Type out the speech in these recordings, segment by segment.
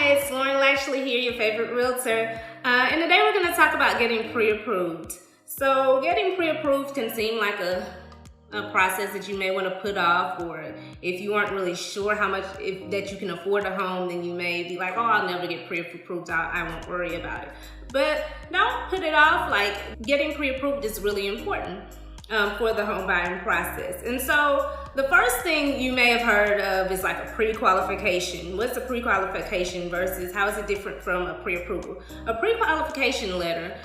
Hi, it's Lauren Latchley here, your favorite realtor. And today we're going to talk about getting pre-approved. So getting pre-approved can seem like a process that you may want to put off, or if you aren't really sure how much that you can afford a home, then you may be like, oh, I'll never get pre-approved, I won't worry about it. But don't put it off. Like, getting pre-approved is really important for the home buying process. And so the first thing you may have heard of is like a pre-qualification. What's a pre-qualification versus how is it different from a pre-approval? A pre-qualification letter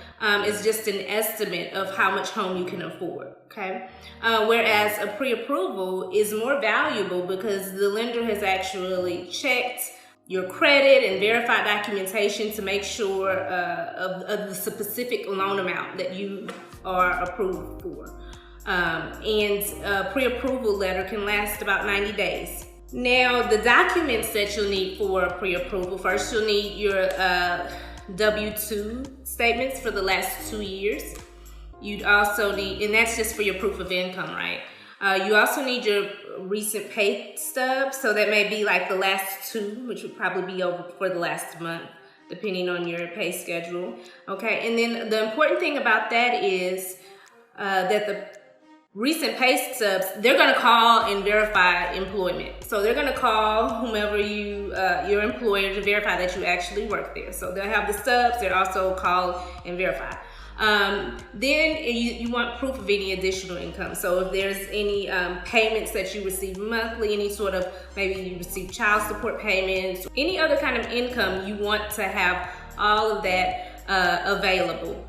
is just an estimate of how much home you can afford, okay? Whereas a pre-approval is more valuable because the lender has actually checked your credit and verified documentation to make sure of the specific loan amount that you are approved for. And a pre-approval letter can last about 90 days. Now, the documents that you'll need for a pre-approval, first you'll need your W-2 statements for the last 2 years. You'd also need, and that's just for your proof of income, right? You also need your recent pay stubs, so that may be like the last 2, which would probably be over for the last month, depending on your pay schedule. Okay, and then the important thing about that is that the recent pay stubs, they're going to call and verify employment. So they're going to call whomever your employer to verify that you actually work there. So they'll have the stubs, they'll also call and verify. Then you want proof of any additional income. So if there's any payments that you receive monthly, any sort of, maybe you receive child support payments, any other kind of income, you want to have all of that available,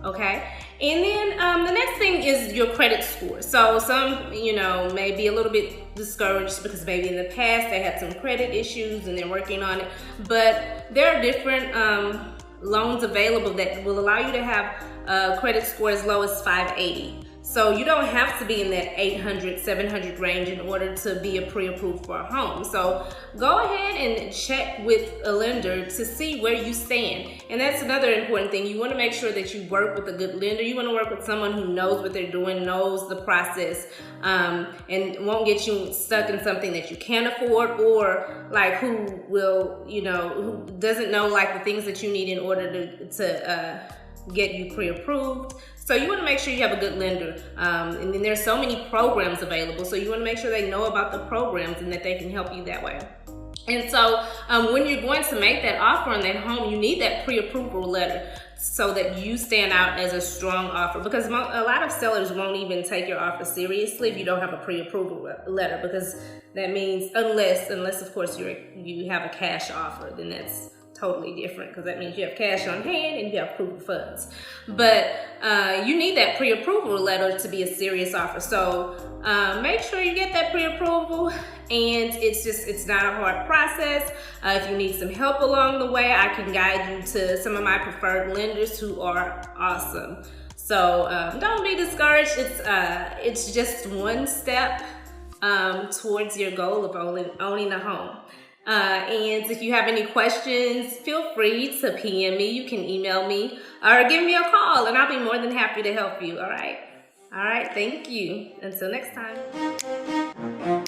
okay? And then the next thing is your credit score. So some, may be a little bit discouraged because maybe in the past they had some credit issues and they're working on it. But there are different loans available that will allow you to have a credit score as low as 580. So you don't have to be in that 800, 700 range in order to be pre-approved for a home. So go ahead and check with a lender to see where you stand. And that's another important thing. You want to make sure that you work with a good lender. You want to work with someone who knows what they're doing, knows the process, and won't get you stuck in something that you can't afford, or like who will, who doesn't know like the things that you need in order to get you pre-approved. So you want to make sure you have a good lender. And then there's so many programs available. So you want to make sure they know about the programs and that they can help you that way. And so when you're going to make that offer on that home, you need that pre-approval letter so that you stand out as a strong offer, because a lot of sellers won't even take your offer seriously if you don't have a pre-approval letter, because that means unless of course you have a cash offer, then that's totally different, because that means you have cash on hand and you have proof of funds. But you need that pre-approval letter to be a serious offer. So make sure you get that pre-approval, and it's not a hard process. If you need some help along the way, I can guide you to some of my preferred lenders who are awesome. So don't be discouraged. It's just one step towards your goal of owning a home. And if you have any questions, feel free to PM me. You can email me or give me a call, and I'll be more than happy to help you. All right. Thank you. Until next time.